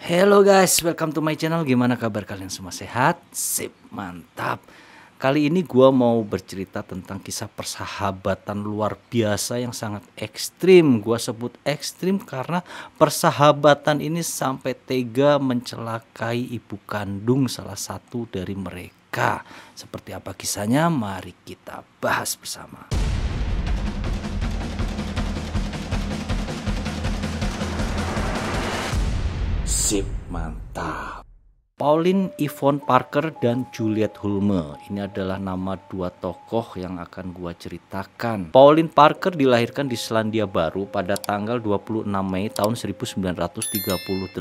Hello guys, welcome to my channel. Gimana kabar kalian semua? Sehat? Sip, mantap. Kali ini gua mau bercerita tentang kisah persahabatan luar biasa yang sangat ekstrim. Gua sebut ekstrim karena persahabatan ini sampai tega mencelakai ibu kandung salah satu dari mereka. Seperti apa kisahnya? Mari kita bahas bersama. Sip, mantap. Pauline Yvonne Parker dan Juliette Hulme. Ini adalah nama dua tokoh yang akan gua ceritakan. Pauline Parker dilahirkan di Selandia Baru pada tanggal 26 Mei tahun 1938.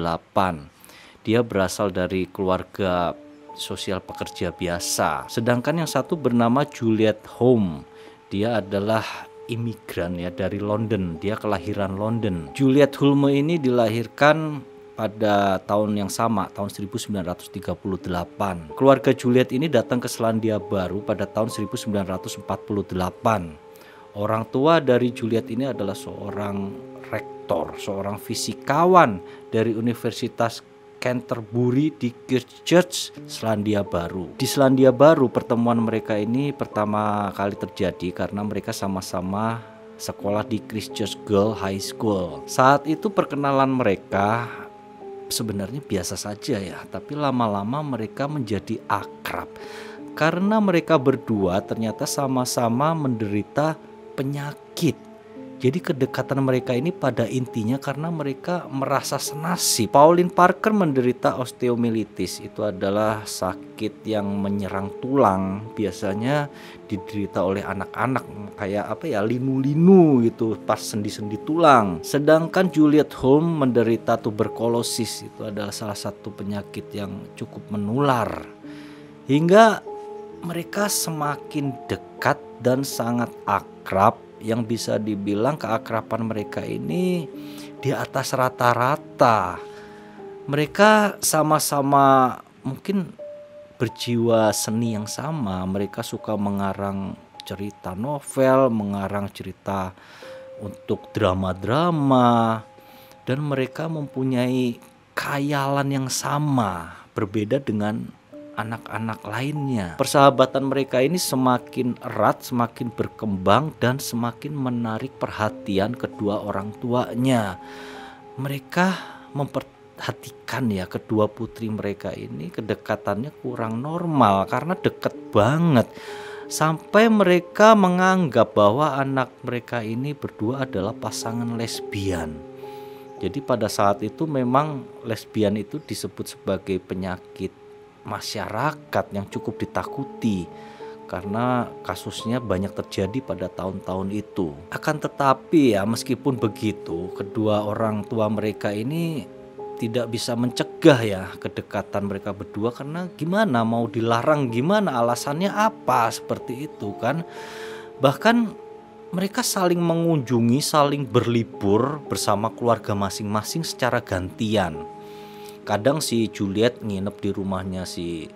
Dia berasal dari keluarga sosial pekerja biasa. Sedangkan yang satu bernama Juliette Hulme. Dia adalah imigran ya dari London. Dia kelahiran London. Juliette Hulme ini dilahirkan pada tahun yang sama, tahun 1938. Keluarga Juliette ini datang ke Selandia Baru pada tahun 1948. Orang tua dari Juliette ini adalah seorang rektor, seorang fisikawan dari Universitas Canterbury di Christchurch, Selandia Baru. Di Selandia Baru pertemuan mereka ini pertama kali terjadi karena mereka sama-sama sekolah di Christchurch Girls High School. Saat itu perkenalan mereka sebenarnya biasa saja ya, tapi lama-lama mereka menjadi akrab karena mereka berdua ternyata sama-sama menderita penyakit. Jadi kedekatan mereka ini pada intinya karena mereka merasa senasib. Pauline Parker menderita osteomyelitis. Itu adalah sakit yang menyerang tulang. Biasanya diderita oleh anak-anak, kayak linu-linu gitu pas sendi-sendi tulang. Sedangkan Juliette Hulme menderita tuberkulosis. Itu adalah salah satu penyakit yang cukup menular. Hingga mereka semakin dekat dan sangat akrab, yang bisa dibilang keakraban mereka ini di atas rata-rata. Mereka sama-sama mungkin berjiwa seni yang sama. Mereka suka mengarang cerita novel, mengarang cerita untuk drama-drama, dan mereka mempunyai khayalan yang sama, berbeda dengan anak-anak lainnya. Persahabatan mereka ini semakin erat, semakin berkembang, dan semakin menarik perhatian kedua orang tuanya. Mereka memperhatikan ya kedua putri mereka ini kedekatannya kurang normal karena deket banget. Sampai mereka menganggap bahwa anak mereka ini berdua adalah pasangan lesbian. Jadi pada saat itu memang lesbian itu disebut sebagai penyakit masyarakat yang cukup ditakuti karena kasusnya banyak terjadi pada tahun-tahun itu. Akan tetapi ya meskipun begitu, kedua orang tua mereka ini tidak bisa mencegah ya kedekatan mereka berdua, karena gimana mau dilarang, gimana alasannya apa seperti itu kan. Bahkan mereka saling mengunjungi, saling berlibur bersama keluarga masing-masing secara gantian. Kadang si Juliette nginep di rumahnya si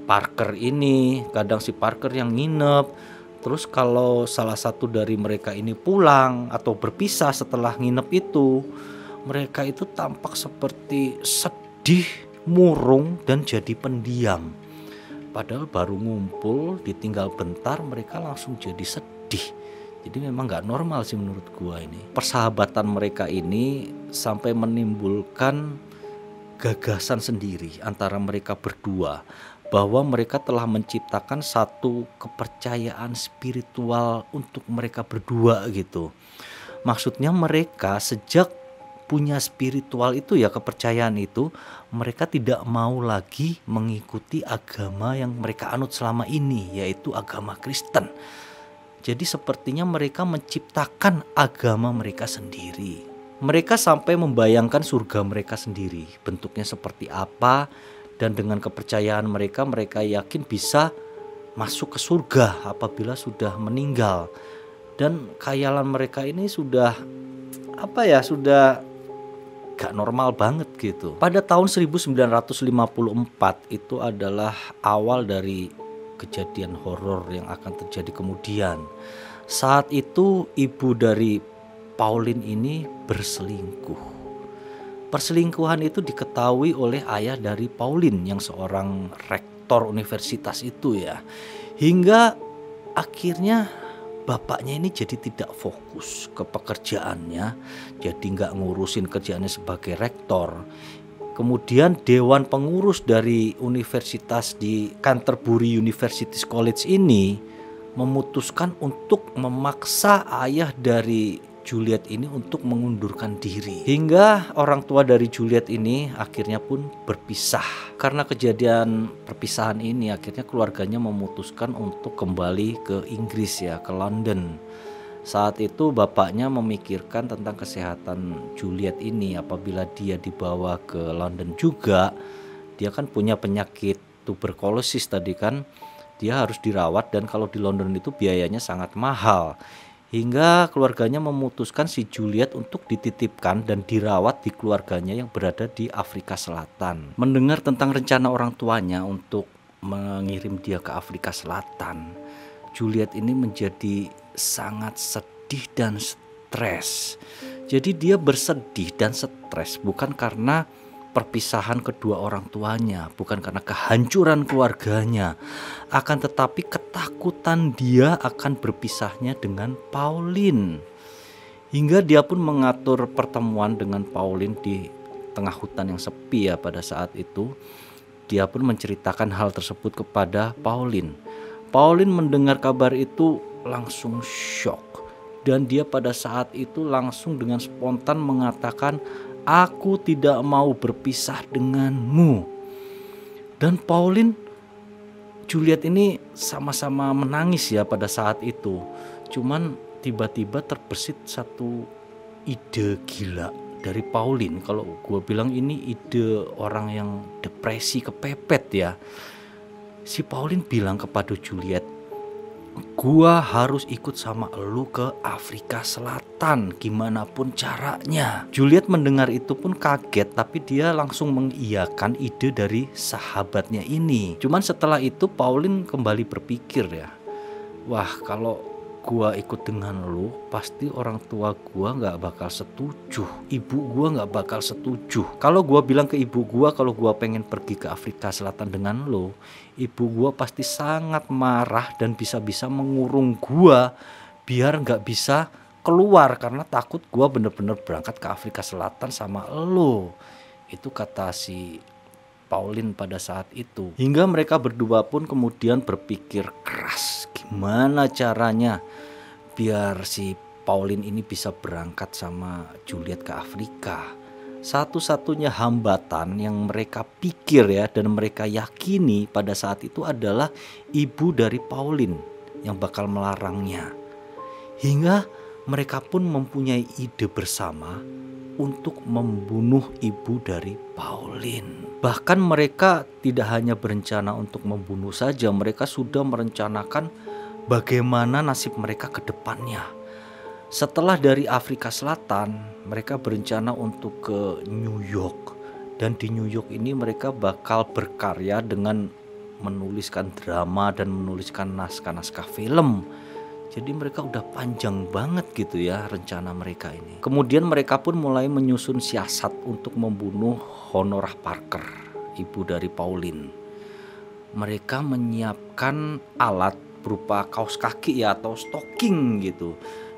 Parker ini, kadang si Parker yang nginep. Terus kalau salah satu dari mereka ini pulang atau berpisah setelah nginep itu, mereka itu tampak seperti sedih, murung, dan jadi pendiam. Padahal baru ngumpul, ditinggal bentar mereka langsung jadi sedih. Jadi memang gak normal sih menurut gua ini. Persahabatan mereka ini sampai menimbulkan gagasan sendiri antara mereka berdua, bahwa mereka telah menciptakan satu kepercayaan spiritual untuk mereka berdua gitu. Maksudnya mereka sejak punya spiritual itu ya, kepercayaan itu, mereka tidak mau lagi mengikuti agama yang mereka anut selama ini, yaitu agama Kristen. Jadi sepertinya mereka menciptakan agama mereka sendiri. Mereka sampai membayangkan surga mereka sendiri, bentuknya seperti apa, dan dengan kepercayaan mereka, mereka yakin bisa masuk ke surga apabila sudah meninggal. Dan khayalan mereka ini sudah sudah gak normal banget gitu. Pada tahun 1954 itu adalah awal dari kejadian horor yang akan terjadi kemudian. Saat itu ibu dari Pauline ini berselingkuh. Perselingkuhan itu diketahui oleh ayah dari Pauline yang seorang rektor universitas itu ya. Hingga akhirnya bapaknya ini jadi tidak fokus ke pekerjaannya, jadi nggak ngurusin kerjaannya sebagai rektor. Kemudian dewan pengurus dari universitas di Canterbury University College ini memutuskan untuk memaksa ayah dari Juliet ini untuk mengundurkan diri. Hingga orang tua dari Juliet ini akhirnya pun berpisah. Karena kejadian perpisahan ini akhirnya keluarganya memutuskan untuk kembali ke Inggris ya, ke London. Saat itu bapaknya memikirkan tentang kesehatan Juliet ini. Apabila dia dibawa ke London juga, dia kan punya penyakit tuberkulosis tadi kan, dia harus dirawat, dan kalau di London itu biayanya sangat mahal. Hingga keluarganya memutuskan si Juliet untuk dititipkan dan dirawat di keluarganya yang berada di Afrika Selatan. Mendengar tentang rencana orang tuanya untuk mengirim dia ke Afrika Selatan, Juliet ini menjadi sangat sedih dan stres. Jadi dia bersedih dan stres bukan karena perpisahan kedua orang tuanya, bukan karena kehancuran keluarganya, akan tetapi ketakutan dia akan berpisahnya dengan Pauline. Hingga dia pun mengatur pertemuan dengan Pauline di tengah hutan yang sepi ya pada saat itu. Dia pun menceritakan hal tersebut kepada Pauline. Pauline mendengar kabar itu langsung shock, dan dia pada saat itu langsung dengan spontan mengatakan, "Aku tidak mau berpisah denganmu." Dan Pauline, Juliet ini sama-sama menangis ya pada saat itu. Cuman tiba-tiba terbesit satu ide gila dari Pauline. Kalau gue bilang ini ide orang yang depresi kepepet ya. Si Pauline bilang kepada Juliet, "Gua harus ikut sama elu ke Afrika Selatan, gimana pun caranya." Juliet mendengar itu pun kaget, tapi dia langsung mengiyakan ide dari sahabatnya ini. Cuman setelah itu Pauline kembali berpikir ya, wah kalau gua ikut dengan lu, pasti orang tua gua gak bakal setuju, ibu gua gak bakal setuju. Kalau gua bilang ke ibu gua kalau gua pengen pergi ke Afrika Selatan dengan lu, ibu gua pasti sangat marah dan bisa-bisa mengurung gua biar gak bisa keluar karena takut gua bener-bener berangkat ke Afrika Selatan sama lu. Itu kata si Pauline pada saat itu. Hingga mereka berdua pun kemudian berpikir keras, gimana caranya biar si Pauline ini bisa berangkat sama Juliet ke Afrika. Satu-satunya hambatan yang mereka pikir ya dan mereka yakini pada saat itu adalah ibu dari Pauline yang bakal melarangnya. Hingga mereka pun mempunyai ide bersama untuk membunuh ibu dari Pauline. Bahkan mereka tidak hanya berencana untuk membunuh saja, mereka sudah merencanakan bagaimana nasib mereka ke depannya. Setelah dari Afrika Selatan, mereka berencana untuk ke New York. Dan di New York ini mereka bakal berkarya dengan menuliskan drama dan menuliskan naskah-naskah film. Jadi mereka udah panjang banget gitu ya rencana mereka ini. Kemudian mereka pun mulai menyusun siasat untuk membunuh Honora Parker, ibu dari Pauline. Mereka menyiapkan alat berupa kaos kaki ya atau stocking gitu.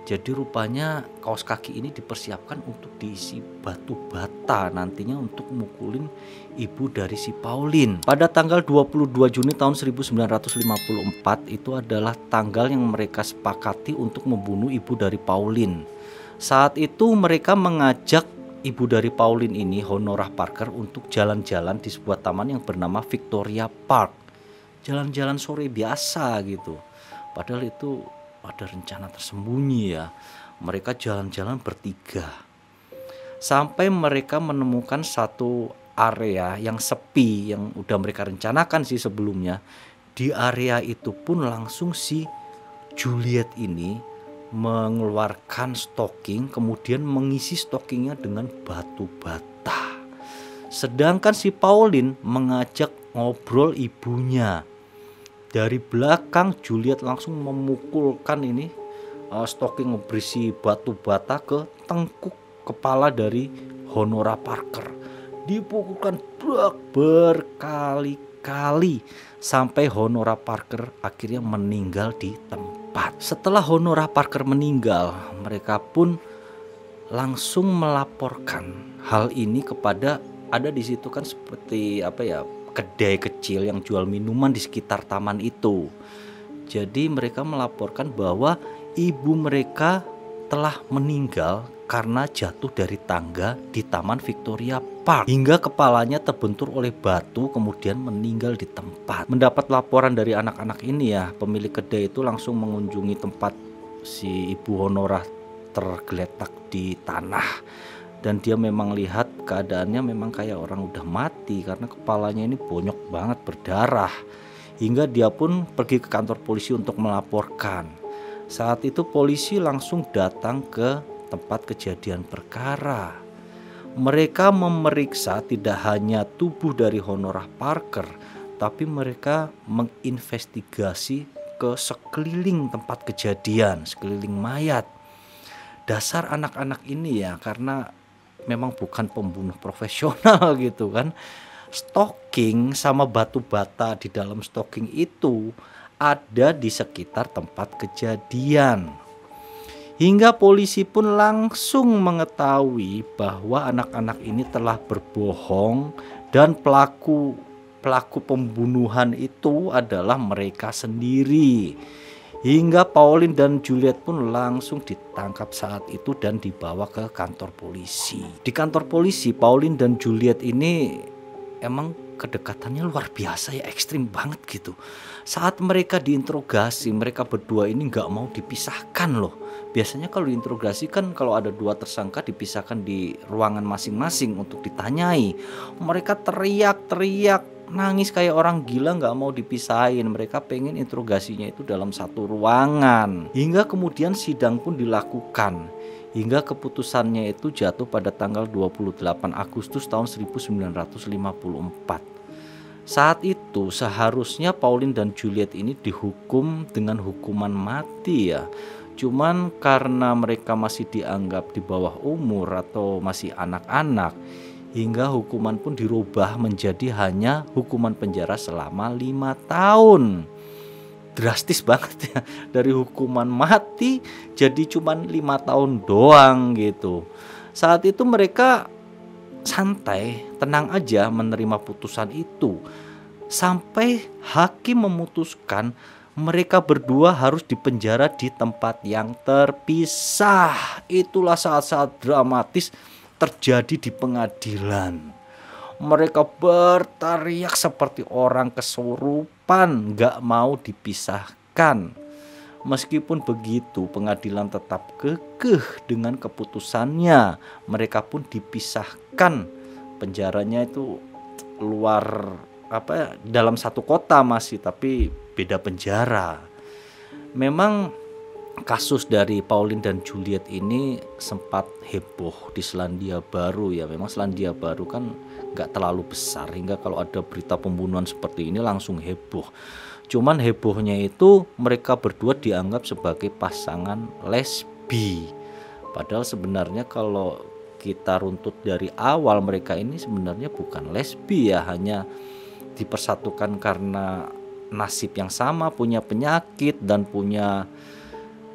Jadi rupanya kaos kaki ini dipersiapkan untuk diisi batu bata nantinya untuk mukulin ibu dari si Pauline. Pada tanggal 22 Juni tahun 1954 itu adalah tanggal yang mereka sepakati untuk membunuh ibu dari Pauline. Saat itu mereka mengajak ibu dari Pauline ini, Honora Parker, untuk jalan-jalan di sebuah taman yang bernama Victoria Park. Jalan-jalan sore biasa gitu. Padahal itu ada rencana tersembunyi ya. Mereka jalan-jalan bertiga sampai mereka menemukan satu area yang sepi yang udah mereka rencanakan sih sebelumnya. Di area itu pun langsung si Juliet ini mengeluarkan stocking, kemudian mengisi stockingnya dengan batu bata. Sedangkan si Pauline mengajak ngobrol ibunya. Dari belakang Juliet langsung memukulkan stocking berisi batu bata ke tengkuk kepala dari Honora Parker. Dipukulkan berkali-kali sampai Honora Parker akhirnya meninggal di tempat. Setelah Honora Parker meninggal, mereka pun langsung melaporkan hal ini kepada, ada di situ kan seperti kedai kecil yang jual minuman di sekitar taman itu. Jadi mereka melaporkan bahwa ibu mereka telah meninggal karena jatuh dari tangga di Taman Victoria Park hingga kepalanya terbentur oleh batu kemudian meninggal di tempat. Mendapat laporan dari anak-anak ini ya, pemilik kedai itu langsung mengunjungi tempat si ibu Honora tergeletak di tanah, dan dia memang lihat keadaannya memang kayak orang udah mati karena kepalanya ini bonyok banget berdarah, hingga dia pun pergi ke kantor polisi untuk melaporkan. Saat itu polisi langsung datang ke tempat kejadian perkara. Mereka memeriksa tidak hanya tubuh dari Honora Parker, tapi mereka menginvestigasi ke sekeliling tempat kejadian, sekeliling mayat. Dasar anak-anak ini ya, karena memang bukan pembunuh profesional gitu kan. Stalking sama batu bata di dalam stalking itu ada di sekitar tempat kejadian. Hingga polisi pun langsung mengetahui bahwa anak-anak ini telah berbohong dan pelaku pembunuhan itu adalah mereka sendiri. Hingga Pauline dan Juliet pun langsung ditangkap saat itu dan dibawa ke kantor polisi. Di kantor polisi, Pauline dan Juliet ini emang kedekatannya luar biasa ya, ekstrim banget gitu. Saat mereka diinterogasi, mereka berdua ini nggak mau dipisahkan loh. Biasanya kalau diinterogasi kan kalau ada dua tersangka dipisahkan di ruangan masing-masing untuk ditanyai. Mereka teriak-teriak, nangis kayak orang gila, nggak mau dipisahin. Mereka pengen interogasinya itu dalam satu ruangan. Hingga kemudian sidang pun dilakukan. Hingga keputusannya itu jatuh pada tanggal 28 Agustus tahun 1954. Saat itu seharusnya Pauline dan Juliet ini dihukum dengan hukuman mati ya. Cuman karena mereka masih dianggap di bawah umur atau masih anak-anak, hingga hukuman pun dirubah menjadi hanya hukuman penjara selama 5 tahun. Drastis banget ya, dari hukuman mati jadi cuman 5 tahun doang gitu. Saat itu mereka santai, tenang aja menerima putusan itu, sampai hakim memutuskan mereka berdua harus dipenjara di tempat yang terpisah. Itulah saat-saat dramatis terjadi di pengadilan. Mereka berteriak seperti orang kesurupan, gak mau dipisahkan. Meskipun begitu, pengadilan tetap kekeh dengan keputusannya. Mereka pun dipisahkan. Penjaranya itu luar dalam satu kota masih, tapi beda penjara. Memang kasus dari Pauline dan Juliet ini sempat heboh di Selandia Baru ya. Memang Selandia Baru kan gak terlalu besar, hingga kalau ada berita pembunuhan seperti ini langsung heboh. Cuman hebohnya itu mereka berdua dianggap sebagai pasangan lesbi. Padahal sebenarnya kalau kita runtut dari awal, mereka ini sebenarnya bukan lesbi ya, hanya dipersatukan karena nasib yang sama, punya penyakit dan punya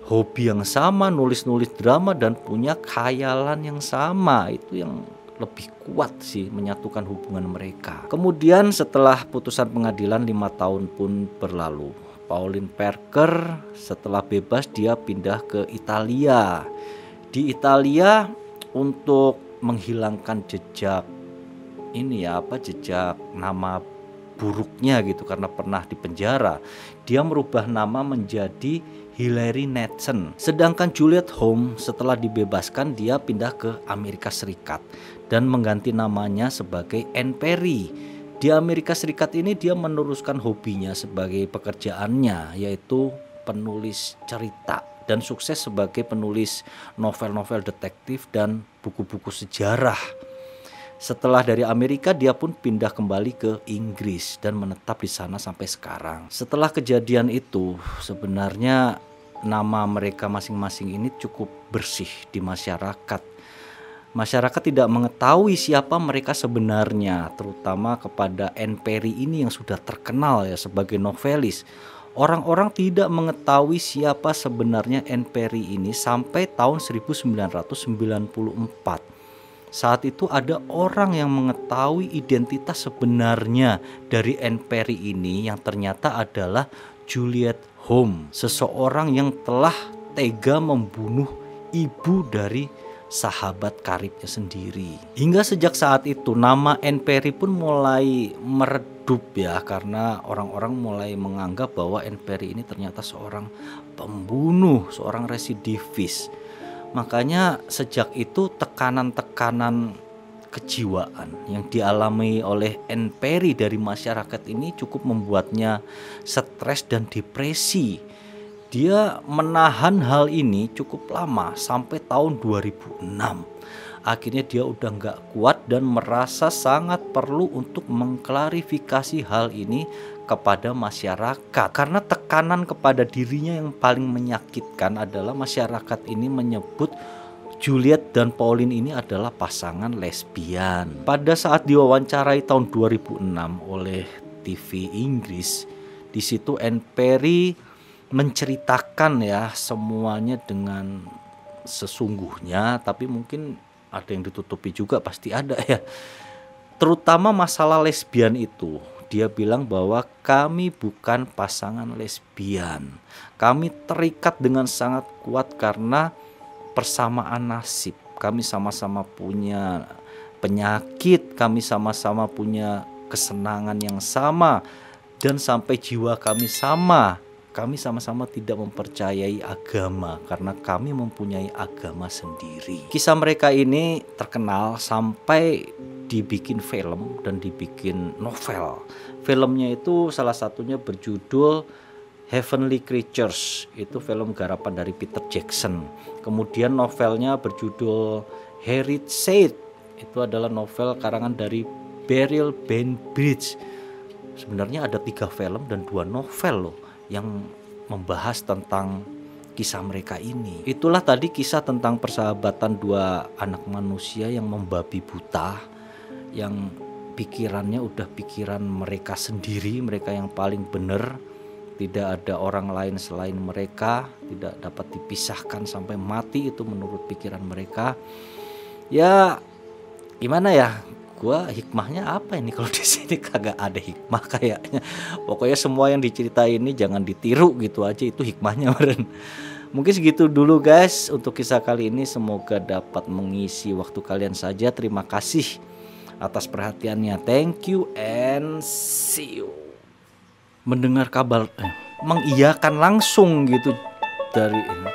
hobi yang sama, nulis-nulis drama, dan punya khayalan yang sama. Itu yang lebih kuat sih menyatukan hubungan mereka. Kemudian setelah putusan pengadilan 5 tahun pun berlalu. Pauline Parker setelah bebas dia pindah ke Italia. Di Italia untuk menghilangkan jejak jejak nama buruknya gitu karena pernah dipenjara, dia merubah nama menjadi Hilary Natson. Sedangkan Juliet Holmes setelah dibebaskan dia pindah ke Amerika Serikat dan mengganti namanya sebagai Anne Perry. Di Amerika Serikat ini dia meneruskan hobinya sebagai pekerjaannya, yaitu penulis cerita, dan sukses sebagai penulis novel-novel detektif dan buku-buku sejarah. Setelah dari Amerika dia pun pindah kembali ke Inggris dan menetap di sana sampai sekarang. Setelah kejadian itu sebenarnya nama mereka masing-masing ini cukup bersih di masyarakat. Masyarakat tidak mengetahui siapa mereka sebenarnya, terutama kepada Anne Perry ini yang sudah terkenal ya sebagai novelis. Orang-orang tidak mengetahui siapa sebenarnya Anne Perry ini sampai tahun 1994. Saat itu ada orang yang mengetahui identitas sebenarnya dari Anne Perry ini yang ternyata adalah Juliet Home, seseorang yang telah tega membunuh ibu dari sahabat karibnya sendiri. Hingga sejak saat itu nama Anne Perry pun mulai meredup ya, karena orang-orang mulai menganggap bahwa Anne Perry ini ternyata seorang pembunuh, seorang residivis. Makanya sejak itu tekanan-tekanan kejiwaan yang dialami oleh Anne Perry dari masyarakat ini cukup membuatnya stres dan depresi. Dia menahan hal ini cukup lama sampai tahun 2006. Akhirnya dia udah gak kuat dan merasa sangat perlu untuk mengklarifikasi hal ini kepada masyarakat. Karena tekanan kepada dirinya yang paling menyakitkan adalah masyarakat ini menyebut Juliet dan Pauline ini adalah pasangan lesbian. Pada saat diwawancarai tahun 2006 oleh TV Inggris, di situ Anne Perry menceritakan ya semuanya dengan sesungguhnya, tapi mungkin ada yang ditutupi juga, pasti ada ya. Terutama masalah lesbian itu. Dia bilang bahwa kami bukan pasangan lesbian. Kami terikat dengan sangat kuat karena persamaan nasib. Kami sama-sama punya penyakit, kami sama-sama punya kesenangan yang sama, dan sampai jiwa kami sama. Kami sama-sama tidak mempercayai agama karena kami mempunyai agama sendiri. Kisah mereka ini terkenal sampai dibikin film dan dibikin novel. Filmnya itu salah satunya berjudul Heavenly Creatures, itu film garapan dari Peter Jackson. Kemudian novelnya berjudul Harriet Said, itu adalah novel karangan dari Beryl Bainbridge. Sebenarnya ada 3 film dan 2 novel loh yang membahas tentang kisah mereka ini. Itulah tadi kisah tentang persahabatan 2 anak manusia yang membabi buta, yang pikirannya udah pikiran mereka sendiri, mereka yang paling benar, tidak ada orang lain selain mereka, tidak dapat dipisahkan sampai mati, itu menurut pikiran mereka. Ya gimana ya? Gua hikmahnya apa ini kalau di sini kagak ada hikmah kayaknya. Pokoknya semua yang diceritain ini jangan ditiru gitu aja, itu hikmahnya meren. Mungkin segitu dulu guys untuk kisah kali ini, semoga dapat mengisi waktu kalian saja. Terima kasih atas perhatiannya. Thank you and see you. Mendengar kabar mengiyakan langsung gitu dari ini.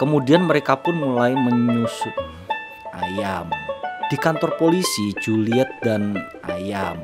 Kemudian mereka pun mulai menyusut ayam. Di kantor polisi, Juliet dan ayam